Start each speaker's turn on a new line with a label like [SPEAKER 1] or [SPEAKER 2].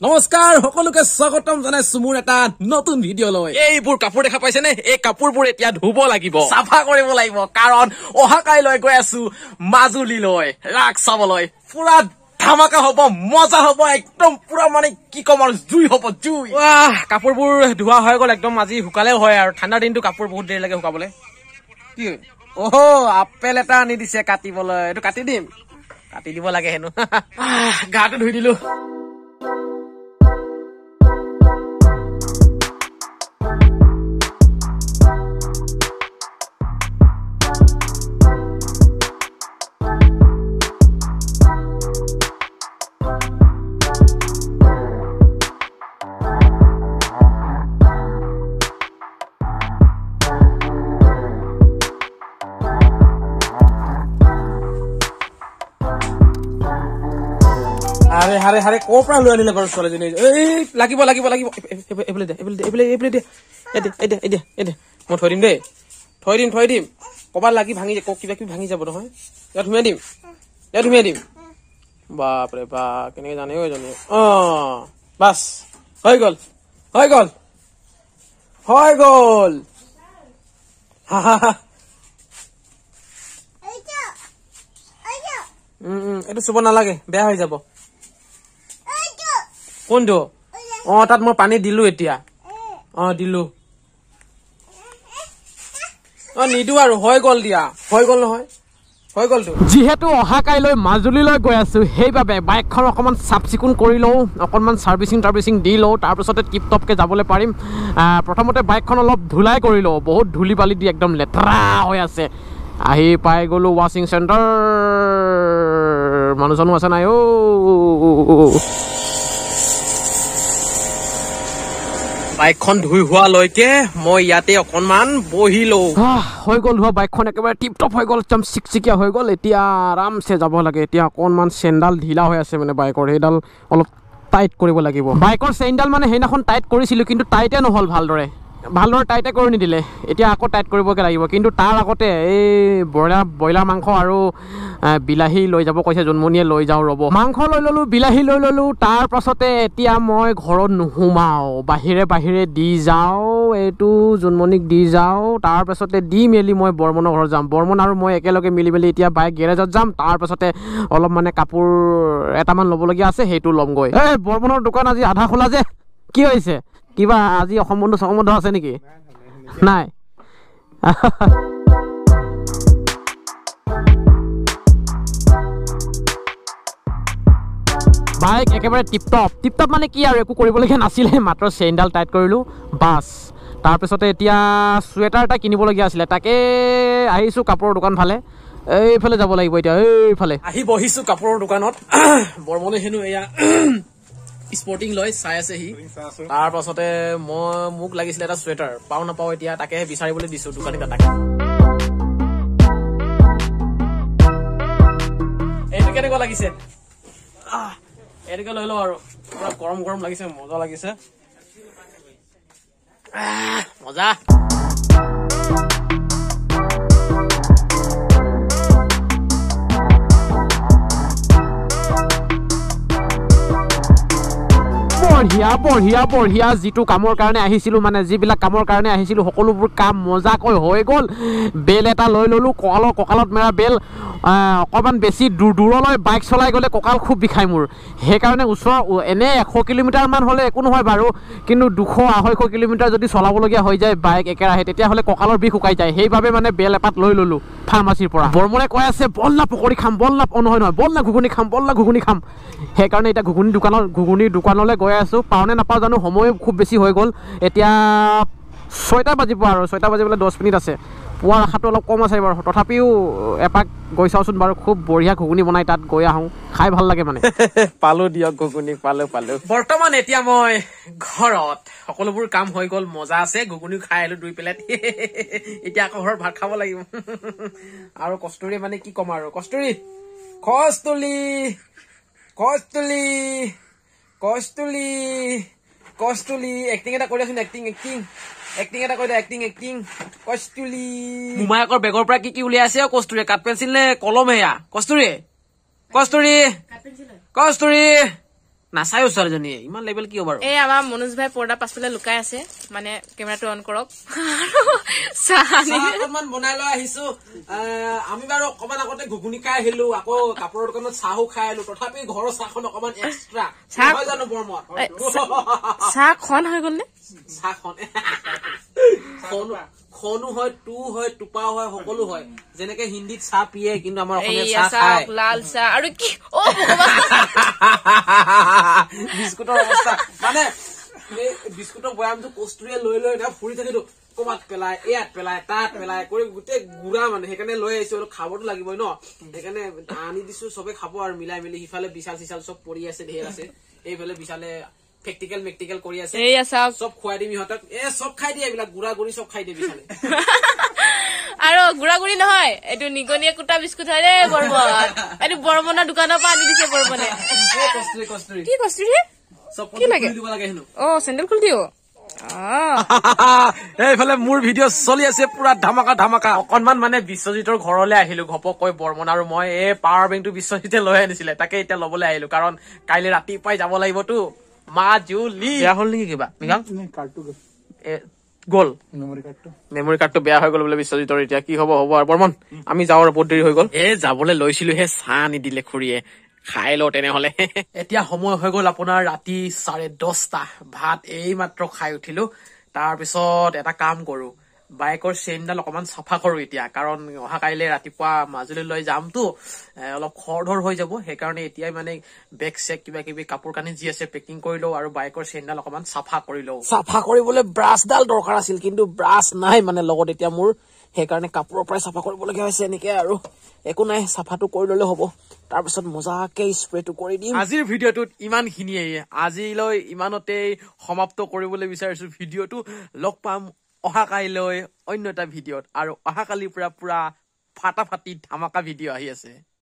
[SPEAKER 1] নমস্কাৰ সকলোকে স্বাগতম জনাইছো মোৰ এটা নতুন ভিডিঅ' লৈ। এইবোৰ কাপোৰ দেখা পাইছে নে? এই কাপোৰবোৰ এতিয়া ধুব লাগিব, চাফা কৰিব লাগিব, কাৰণ অহা কাইলৈ গৈ আছো মাজুলীলৈ ৰাস চাবলৈ। পুৰা ধামাকা হ'ব, মজা হ'ব, একদম পুৰা মানে কি কম আৰু জুই হ'ব জুই। কাপোৰবোৰ ধোৱা হৈ গ'ল, একদম আজি শুকালেও হয় আৰু ঠাণ্ডাৰ দিনটো কাপোৰ বহুত দেৰি লাগে শুকাবলৈ। কি আপেল এটা আনি দিছে কাটিবলৈ, এইটো কাটি দিম, কাটি দিব লাগে হেনো। গাটো ধুই দিলো। হাৰে হাৰে হাৰে ক'ৰ পৰা লৈ আনিলে বাৰু ছোৱালীজনী? এই লাগিব লাগিব লাগিব, এইফালে দে, এইফালে দে, মই থৈ দিম দেই, থৈ দিম। ক'ৰবাত লাগি ভাঙি কিবা কিবি ভাঙি যাব নহয়, ইয়াত ধুমীয়া দিম। বাপৰে বা, কেনেকে জানে জনী? বাছ হৈ গ'ল। এইটো চুব নালাগে, বেয়া হৈ যাব। কোনটো? তাত মই পানী দিলো এতিয়া, দিলো। নিদো আৰু, হৈ গ'ল দিয়া, হৈ গ'ল নহয়, হৈ গ'লতো। যিহেতু অহা কাইলৈ মাজুলীলৈ গৈ আছো, সেইবাবে বাইকখন অকণমান চাফ চিকুণ কৰি লওঁ, অকণমান চাৰ্ভিচিং দি লওঁ, তাৰপিছতে টিপ টপকে যাবলৈ পাৰিম। প্ৰথমতে বাইকখন অলপ ধুলাই কৰি লওঁ, বহুত ধূলি বালি দি একদম লেতেৰা হৈ আছে। আহি পাই গ'লো ৱাশ্বিং চেণ্টাৰ, মানুহ চানুহ আছে নাই? বাইকখন ধুই হোৱালৈকে মই ইয়াতে অকণমান বহি লওঁ। হৈ গ'ল ধোৱা, বাইকখন একেবাৰে টিপ টপ হৈ গ'ল, একদম চিকচিকীয়া হৈ গ'ল। এতিয়া আৰামছে যাব লাগে। এতিয়া অকণমান চেইনডাল ঢিলা হৈ আছে, মানে বাইকৰ সেইডাল অলপ টাইট কৰিব লাগিব। বাইকৰ চেইনডাল মানে সেইদিনাখন টাইট কৰিছিলোঁ, কিন্তু টাইটে নহ'ল, ভালদৰে টাইটে কৰি নিদিলে। এতিয়া আকৌ টাইট কৰিবগৈ লাগিব, কিন্তু তাৰ আগতে এই ব্ৰইলাৰ মাংস আৰু বিলাহী লৈ যাব কৈছে, জোনমণিয়ে লৈ যাওঁ ৰ'ব। মাংস লৈ ল'লোঁ, বিলাহী লৈ ল'লোঁ। তাৰ পাছতে এতিয়া মই ঘৰত নোসোমাওঁ, বাহিৰে দি যাওঁ, এইটো জোনমণিক দি যাওঁ। তাৰ পাছতে দি মেলি মই বৰ্মনৰ ঘৰত যাম। বৰ্মন আৰু মই একেলগে মিলি এতিয়া বাইক গেৰেজত যাম। তাৰ পাছতে অলপ মানে কাপোৰ এটামান ল'বলগীয়া আছে, সেইটো ল'মগৈ। বৰ্মনৰ দোকান আজি আধা খোলা যে, কি হৈছে? কিবা আজি অসম বন্ধ আছে নেকি? নাই। বাইক একেবাৰে টিপটপ মানে কি আৰু, একো কৰিবলগীয়া নাছিলে, মাত্ৰ চেইনডাল টাইট কৰিলোঁ, বাছ। তাৰপিছতে এতিয়া চুৱেটাৰ এটা কিনিবলগীয়া আছিলে, তাকে আহিছোঁ কাপোৰৰ দোকান ফালে। এইফালে যাব লাগিব এতিয়া, এইফালে আহি বহিছোঁ কাপোৰৰ দোকানত। বৰ্মনে হেনো এয়া স্পৰ্টিং লৈ চাই আছে সি। তাৰ পাছতে মোক লাগিছিলে এটা চুৱেটাৰ, পাওঁ নাপাওঁ এতিয়া, তাকে বিচাৰিবলৈ দিছো দোকানী দাদাকে। এইটো কেনেকুৱা লাগিছে? এইটোকে লৈ লওঁ আৰু, পুৰা গৰম লাগিছে, মজা লাগিছে, মজা। বঢ়িয়া। যিটো কামৰ কাৰণে আহিছিলোঁ, মানে যিবিলাক কামৰ কাৰণে আহিছিলোঁ, সকলোবোৰ কাম মজাকৈ হৈ গ'ল। বেল এটা লৈ ল'লোঁ, কঁকালত মেৰা বেল। অকণমান বেছি দূৰলৈ বাইক চলাই গ'লে কঁকাল খুব বিষায় মোৰ, সেইকাৰণে এনে 100 কিলোমিটাৰমান হ'লে একো নহয় বাৰু, কিন্তু 200-250 কিলোমিটাৰ যদি চলাবলগীয়া হৈ যায় বাইক একেৰাহে, তেতিয়াহ'লে কঁকালৰ বিষ শুকাই যায়। সেইবাবে মানে বেল এপাত লৈ ল'লোঁ ফাৰ্মাচীৰ পৰা। বৰ্মনে কৈ আছে বল না পকৰি খাম, বল না ঘুগুনি খাম। সেইকাৰণে এতিয়া ঘুগুনিৰ দোকানলৈ গৈ আছোঁ। পাওঁনে নাপাওঁ জানো, সময় খুব বেছি হৈ গ'ল। এতিয়া 6টা বাজিব আৰু, 6টা বাজিবলৈ 10 মিনিট আছে। পোৱাৰ আশাটো অলপ কম আছে বাৰু, তথাপিও এপাক গৈ চাওঁচোন বাৰু। খুব বঢ়িয়া ঘুগুনি বনাই, তাত গৈ আহোঁ, খাই ভাল লাগে মানে। পালো দিয়ক ঘুগুনি, পালো। বৰ্তমান এতিয়া মই ঘৰত, সকলোবোৰ কাম হৈ গ'ল, মজা আছে। ঘুগুনি খাই আহিলো 2 প্লেট। এতিয়া আকৌ ঘৰত ভাত খাব লাগিব। আৰু কস্তুৰী মানে কি ক'ম আৰু, কস্তুলি এক্টিং এটা কৰি আছোন, এক্টিং এটা কৰি দে, এক্টিং। কস্তুলি মোমায়েকৰ বেগৰ পৰা কি উলিয়াই আছে? কস্তুৰী কাঠ পেঞ্চিল নে কলম? এয়া কস্তুৰী নাচায়ো ছোৱালীজনীয়ে ইমান লেভেল কি হ'ব আৰু
[SPEAKER 2] এই আমাৰ মনোজ ভাই পৰ্দা পাছফালে লুকাই আছে মানে কেমেৰাটো অন কৰক
[SPEAKER 1] অকমান বনাই লৈ আহিছো আমি বাৰু অকমান আগতে ঘুগুনি খাই আহিলো আকৌ কাপোৰৰ দোকানত চাহো খাই আহিলো তথাপি ঘৰৰ চাহখন অকমান এক্সট্ৰা নহয় জানো বৰমত
[SPEAKER 2] চাহ খন হৈ গল নে
[SPEAKER 1] চাহখন খনো হয় টু হয় টুপাও হয় সকলো হয় যেনেকে হিন্দীত চাহ পিয়ে কিন্তু আমাৰ অসমীয়াত চাহ খায়
[SPEAKER 2] লাল চাহ আৰু কি অ
[SPEAKER 1] বিস্কুটৰ অৱস্থা মানে বিস্কুটৰ বয়ামটো কষ্টুৰিয়ে লৈ লৈ না ফুৰি থাকিতো কমাত পেলাই ইয়াত পেলাই তাত পেলাই কৰি গোটেই গুড়া মানে সেইকাৰণে লৈ আহিছো অলপ খাবতো লাগিবই ন সেইকাৰণে আনি দিছো চবে খাব আৰু মিলাই মিলি সিফালে বিশাল চিশাল চব পৰি আছে ঢেৰ আছে এইফালে বিশালে প্ৰেক্টিকেল কৰি আছে চব খুৱাই দিম ইহঁতক চব খাই দিয়ে এইবিলাক গুড়া গুড়ি চব খাই দিয়ে বিশালে
[SPEAKER 2] আৰু গুড়া গুড়ি নহয় এইটো নিগনিয়ে কুটা বিস্কুট হয় ৰে বৰমন এইটো বৰমনৰ দোকানৰ পৰা আনি দিছে বৰমনে কি কষ্টুৰি
[SPEAKER 1] চব খুলি দিব লাগে হেনো
[SPEAKER 2] অ চেন্ডেল খুলি দিও
[SPEAKER 1] এইফালে মোৰ ভিডিঅ' চলি আছে পুৰা ধামাকা অকনমান মানে বিশ্বজিতৰ ঘৰলৈ আহিলো ঘপককৈ বৰ্মন আৰু মই এই পাৱাৰ বেংকটো বিশ্বজিতে লৈ আনিছিলে তাকে এতিয়া লবলৈ আহিলো কাৰণ কাইলৈ ৰাতিপুৱাই যাব লাগিবতো মাজুলী বেয়া হল নেকি কিবা গল মেমৰি কাৰ্ডটো বেয়া হৈ গল বোলে বিশ্বজিতৰ এতিয়া কি হব আৰু বৰ্মন আমি যাওঁ আৰু বহুত দেৰি হৈ গল যাবলৈ লৈছিলো হে চাহ নিদিলে খুৰীয়ে খাই লওঁ তেনেহলে এতিয়া সময় হৈ গল আপোনাৰ ৰাতি 10:30 ভাত এই মাত্ৰ খাই উঠিলো তাৰপিছত এটা কাম কৰো বাইকৰ চেইনডাল অকমান চাফা কৰো এতিয়া কাৰণ অহা কাইলৈ ৰাতিপুৱা মাজুলীলৈ যামতো অলপ খৰধৰ হৈ যাব সেইকাৰণে এতিয়াই মানে বেগ চেক কিবা কিবি কাপোৰ কানি যি আছে পেকিং কৰি লওঁ আৰু বাইকৰ চেইনডাল অকমান চাফা কৰি লওঁ চাফা কৰিবলৈ ব্ৰাছডাল দৰকাৰ আছিল কিন্তু ব্ৰাছ নাই মানে লগত এতিয়া মোৰ সেইকাৰণে কাপোৰৰ পৰাই চাফা কৰিবলগীয়া হৈছে এনেকে আৰু একো নাই চাফাটো কৰি ললে হ'ব তাৰপিছত মজাকে স্প্ৰেটো কৰি দিম আজিৰ ভিডিঅ'টোত ইমানখিনিয়ে আজিলৈ ইমানতেই সমাপ্ত কৰিবলৈ বিচাৰিছো ভিডিঅ'টো লগ পাম অহা কাইলৈ অন্য এটা ভিডিঅ'ত আৰু অহা কালিৰ পৰা পুৰা ফাটাফাটি ধামাকা ভিডিঅ' আহি আছে